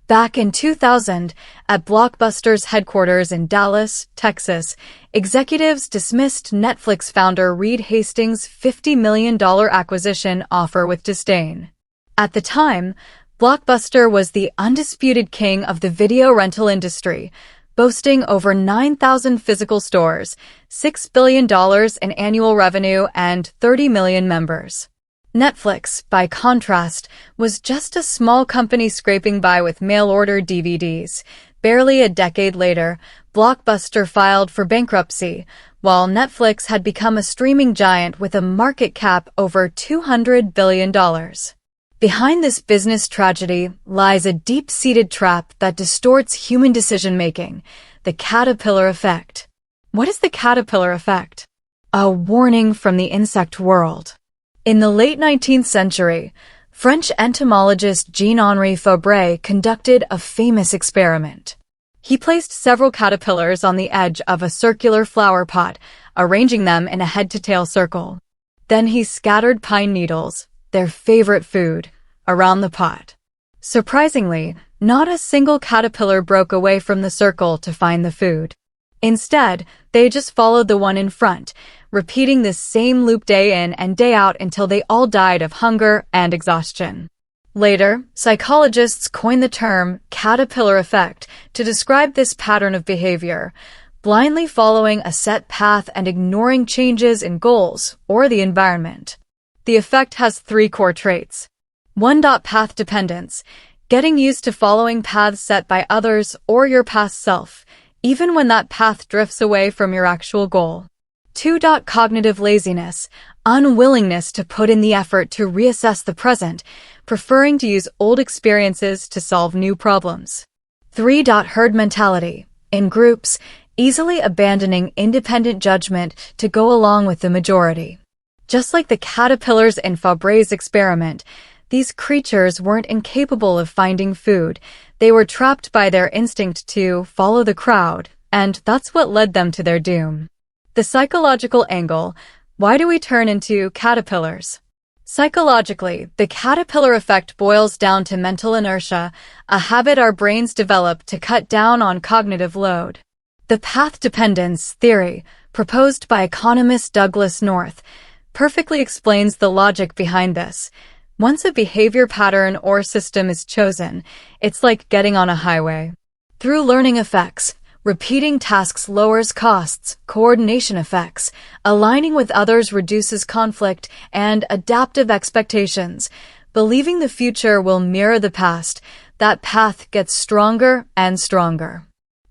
Back in 2000, at Blockbuster's headquarters in Dallas, Texas, executives dismissed Netflix founder Reed Hastings' $50 million acquisition offer with disdain. At the time, Blockbuster was the undisputed king of the video rental industry, boasting over 9,000 physical stores, $6 billion in annual revenue, and 30 million members. Netflix, by contrast, was just a small company scraping by with mail-order DVDs. Barely a decade later, Blockbuster filed for bankruptcy, while Netflix had become a streaming giant with a market cap over $200 billion. Behind this business tragedy lies a deep-seated trap that distorts human decision-making, the caterpillar effect. What is the caterpillar effect? A warning from the insect world. In the late 19th century, French entomologist Jean-Henri Fabre conducted a famous experiment. He placed several caterpillars on the edge of a circular flower pot, arranging them in a head-to-tail circle. Then he scattered pine needles, their favorite food, around the pot. Surprisingly, not a single caterpillar broke away from the circle to find the food. Instead, they just followed the one in front, repeating this same loop day in and day out until they all died of hunger and exhaustion. Later, psychologists coined the term caterpillar effect to describe this pattern of behavior, blindly following a set path and ignoring changes in goals or the environment. The effect has three core traits. 1. Path dependence, getting used to following paths set by others or your past self, even when that path drifts away from your actual goal. 2. Cognitive laziness, unwillingness to put in the effort to reassess the present, preferring to use old experiences to solve new problems. 3. Herd mentality, in groups, easily abandoning independent judgment to go along with the majority. Just like the caterpillars in Fabre's experiment, these creatures weren't incapable of finding food. They were trapped by their instinct to follow the crowd, and that's what led them to their doom. The psychological angle. Why do we turn into caterpillars? Psychologically, the caterpillar effect boils down to mental inertia, a habit our brains develop to cut down on cognitive load. The path dependence theory, proposed by economist Douglas North, perfectly explains the logic behind this. Once a behavior pattern or system is chosen, it's like getting on a highway. Through learning effects, repeating tasks lowers costs, coordination effects, aligning with others reduces conflict, and adaptive expectations. Believing the future will mirror the past, that path gets stronger and stronger.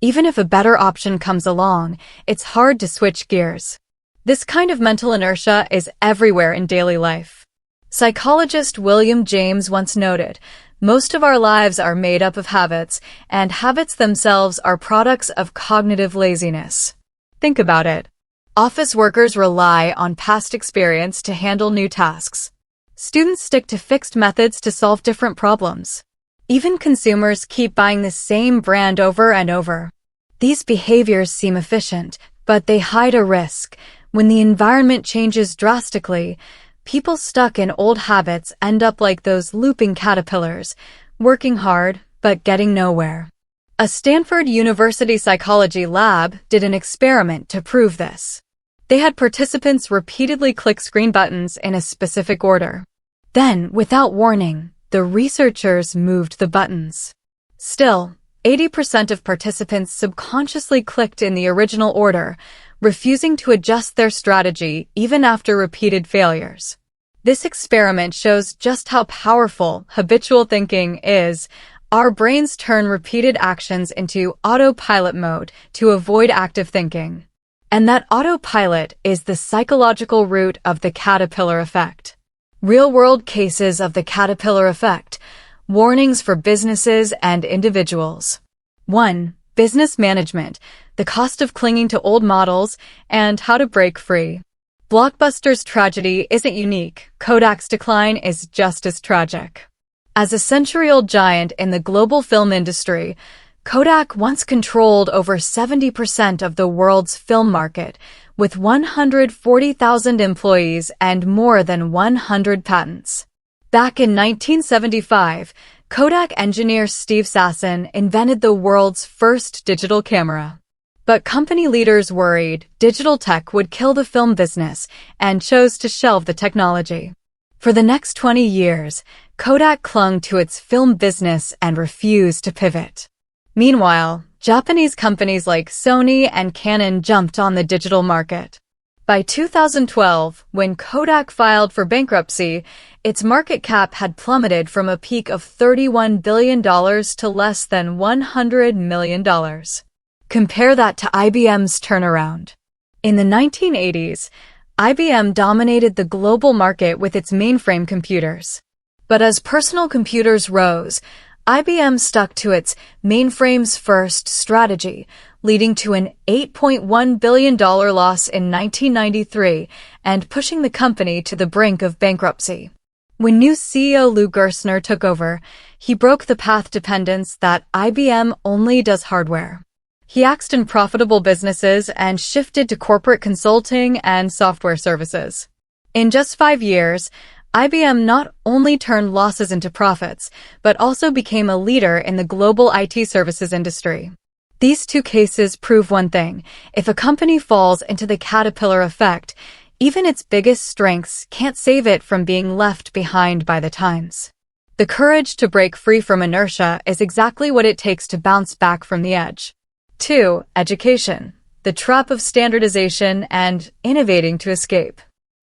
Even if a better option comes along, it's hard to switch gears. This kind of mental inertia is everywhere in daily life. Psychologist William James once noted, most of our lives are made up of habits, and habits themselves are products of cognitive laziness. Think about it. Office workers rely on past experience to handle new tasks. Students stick to fixed methods to solve different problems. Even consumers keep buying the same brand over and over. These behaviors seem efficient, but they hide a risk. When the environment changes drastically, people stuck in old habits end up like those looping caterpillars, working hard but getting nowhere. A Stanford University psychology lab did an experiment to prove this. They had participants repeatedly click screen buttons in a specific order. Then, without warning, the researchers moved the buttons. Still, 80% of participants subconsciously clicked in the original order, refusing to adjust their strategy even after repeated failures. This experiment shows just how powerful habitual thinking is. Our brains turn repeated actions into autopilot mode to avoid active thinking. And that autopilot is the psychological root of the caterpillar effect. Real-world cases of the caterpillar effect. Warnings for businesses and individuals. 1. Business management, the cost of clinging to old models, and how to break free. Blockbuster's tragedy isn't unique. Kodak's decline is just as tragic. As a century-old giant in the global film industry, Kodak once controlled over 70% of the world's film market, with 140,000 employees and more than 100 patents. Back in 1975, Kodak engineer Steve Sasson invented the world's first digital camera. But company leaders worried digital tech would kill the film business and chose to shelve the technology. For the next 20 years, Kodak clung to its film business and refused to pivot. Meanwhile, Japanese companies like Sony and Canon jumped on the digital market. By 2012, when Kodak filed for bankruptcy, its market cap had plummeted from a peak of $31 billion to less than $100 million. Compare that to IBM's turnaround. In the 1980s, IBM dominated the global market with its mainframe computers. But as personal computers rose, IBM stuck to its mainframes first strategy, leading to an $8.1 billion loss in 1993 and pushing the company to the brink of bankruptcy. When new CEO Lou Gerstner took over, he broke the path dependence that IBM only does hardware. He axed unprofitable businesses and shifted to corporate consulting and software services. In just 5 years, IBM not only turned losses into profits, but also became a leader in the global IT services industry. These two cases prove one thing: if a company falls into the caterpillar effect, even its biggest strengths can't save it from being left behind by the times. The courage to break free from inertia is exactly what it takes to bounce back from the edge. 2. Education. The trap of standardization and innovating to escape.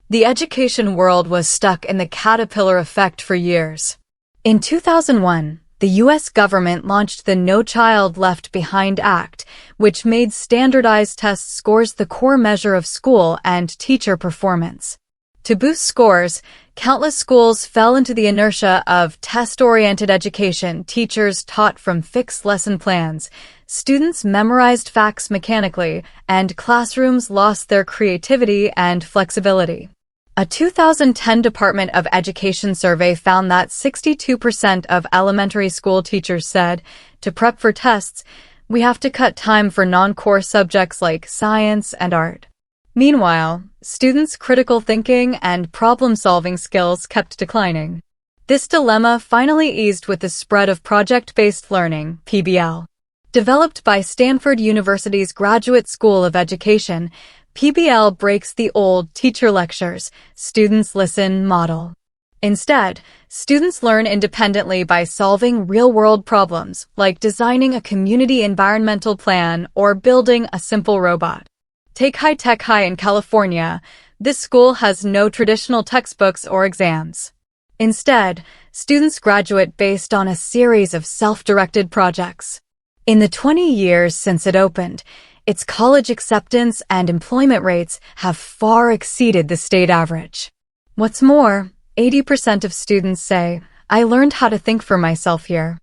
The education world was stuck in the caterpillar effect for years. In 2001, the U.S. government launched the No Child Left Behind Act, which made standardized test scores the core measure of school and teacher performance. To boost scores, countless schools fell into the inertia of test-oriented education. Teachers taught from fixed lesson plans, students memorized facts mechanically, and classrooms lost their creativity and flexibility. A 2010 Department of Education survey found that 62% of elementary school teachers said, to prep for tests, we have to cut time for non-core subjects like science and art. Meanwhile, students' critical thinking and problem-solving skills kept declining. This dilemma finally eased with the spread of project-based learning, PBL. Developed by Stanford University's Graduate School of Education, PBL breaks the old teacher lectures, students listen model. Instead, students learn independently by solving real-world problems, like designing a community environmental plan or building a simple robot. Take High Tech High in California. This school has no traditional textbooks or exams. Instead, students graduate based on a series of self-directed projects. In the 20 years since it opened, its college acceptance and employment rates have far exceeded the state average. What's more, 80% of students say, I learned how to think for myself here.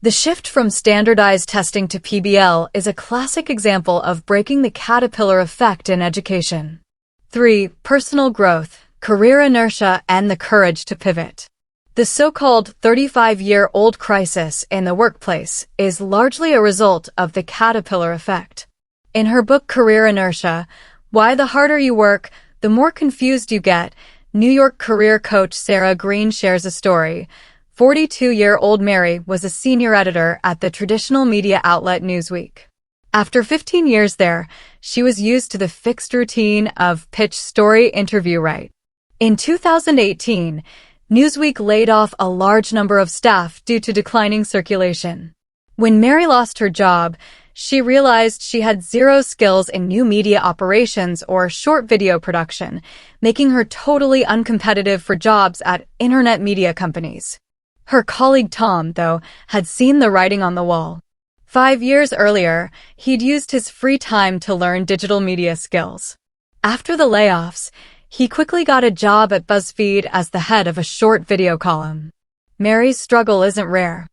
The shift from standardized testing to PBL is a classic example of breaking the caterpillar effect in education. 3. Personal growth, career inertia, and the courage to pivot. The so-called 35-year-old crisis in the workplace is largely a result of the caterpillar effect. In her book Career Inertia, Why the Harder You Work, the More Confused You Get, New York career coach Sarah Green shares a story. 42-year-old Mary was a senior editor at the traditional media outlet Newsweek. After 15 years there, she was used to the fixed routine of pitch, story, interview, write. In 2018, Newsweek laid off a large number of staff due to declining circulation. When Mary lost her job, she realized she had zero skills in new media operations or short video production, making her totally uncompetitive for jobs at internet media companies. Her colleague Tom, though, had seen the writing on the wall. 5 years earlier, he'd used his free time to learn digital media skills. After the layoffs, he quickly got a job at BuzzFeed as the head of a short video column. Mary's struggle isn't rare.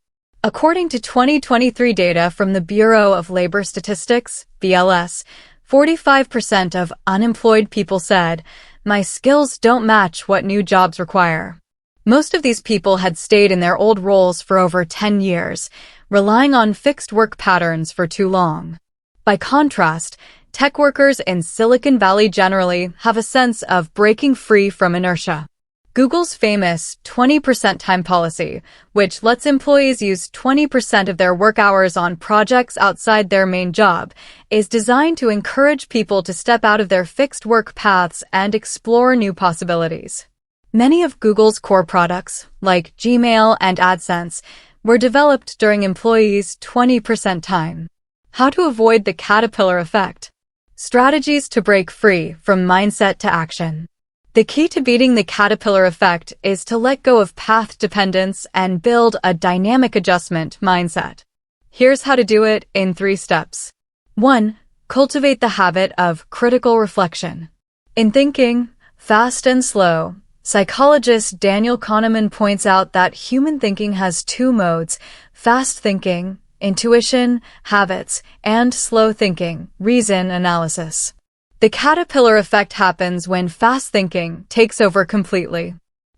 According to 2023 data from the Bureau of Labor Statistics, BLS, 45% of unemployed people said, my skills don't match what new jobs require. Most of these people had stayed in their old roles for over 10 years, relying on fixed work patterns for too long. By contrast, tech workers in Silicon Valley generally have a sense of breaking free from inertia. Google's famous 20% time policy, which lets employees use 20% of their work hours on projects outside their main job, is designed to encourage people to step out of their fixed work paths and explore new possibilities. Many of Google's core products, like Gmail and AdSense, were developed during employees' 20% time. How to avoid the caterpillar effect. Strategies to break free from mindset to action. The key to beating the caterpillar effect is to let go of path dependence and build a dynamic adjustment mindset. Here's how to do it in 3 steps. 1. Cultivate the habit of critical reflection. In thinking, fast and slow, psychologist Daniel Kahneman points out that human thinking has 2 modes: fast thinking, intuition, habits, and slow thinking, reason, analysis. The caterpillar effect happens when fast thinking takes over completely.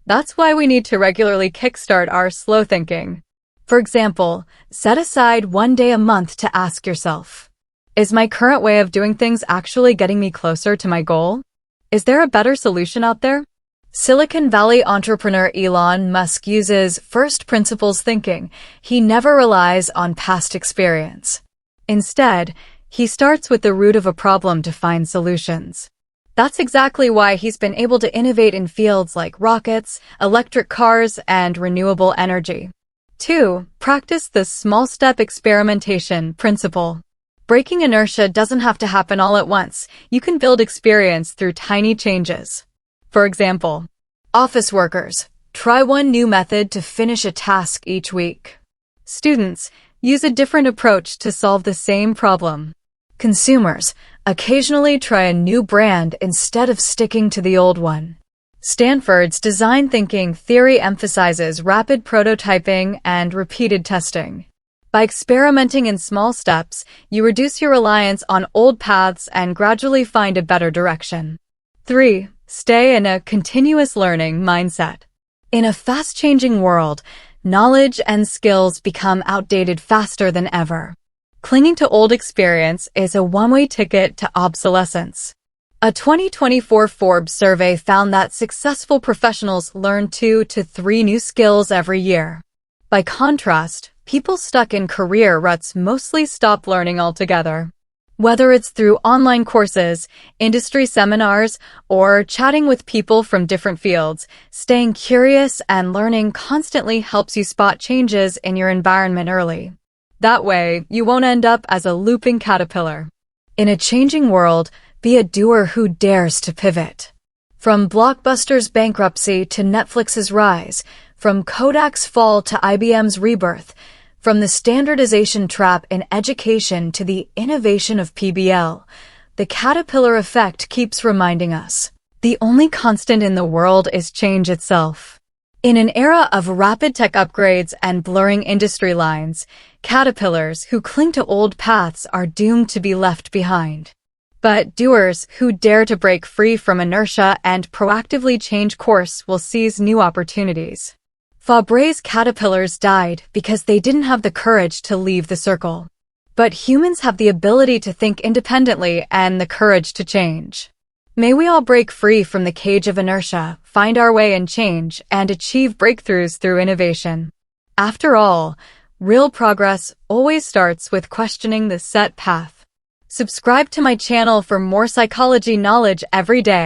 That's why we need to regularly kickstart our slow thinking. For example, set aside 1 day a month to ask yourself, is my current way of doing things actually getting me closer to my goal? Is there a better solution out there? Silicon Valley entrepreneur Elon Musk uses first principles thinking. He never relies on past experience. Instead, he starts with the root of a problem to find solutions. That's exactly why he's been able to innovate in fields like rockets, electric cars, and renewable energy. 2. Practice the small step experimentation principle. Breaking inertia doesn't have to happen all at once. You can build experience through tiny changes. For example, office workers, try one new method to finish a task each week. Students, use a different approach to solve the same problem. Consumers, occasionally try a new brand instead of sticking to the old one. Stanford's design thinking theory emphasizes rapid prototyping and repeated testing. By experimenting in small steps, you reduce your reliance on old paths and gradually find a better direction. 3. Stay in a continuous learning mindset. In a fast-changing world, knowledge and skills become outdated faster than ever. Clinging to old experience is a one-way ticket to obsolescence. A 2024 Forbes survey found that successful professionals learn 2 to 3 new skills every year. By contrast, people stuck in career ruts mostly stop learning altogether. Whether it's through online courses, industry seminars, or chatting with people from different fields, staying curious and learning constantly helps you spot changes in your environment early. That way, you won't end up as a looping caterpillar. In a changing world, be a doer who dares to pivot. From Blockbuster's bankruptcy to Netflix's rise, from Kodak's fall to IBM's rebirth, from the standardization trap in education to the innovation of PBL, the caterpillar effect keeps reminding us. The only constant in the world is change itself. In an era of rapid tech upgrades and blurring industry lines, caterpillars who cling to old paths are doomed to be left behind. But doers who dare to break free from inertia and proactively change course will seize new opportunities. Fabre's caterpillars died because they didn't have the courage to leave the circle. But humans have the ability to think independently and the courage to change. May we all break free from the cage of inertia, find our way in change, and achieve breakthroughs through innovation. After all, real progress always starts with questioning the set path. Subscribe to my channel for more psychology knowledge every day.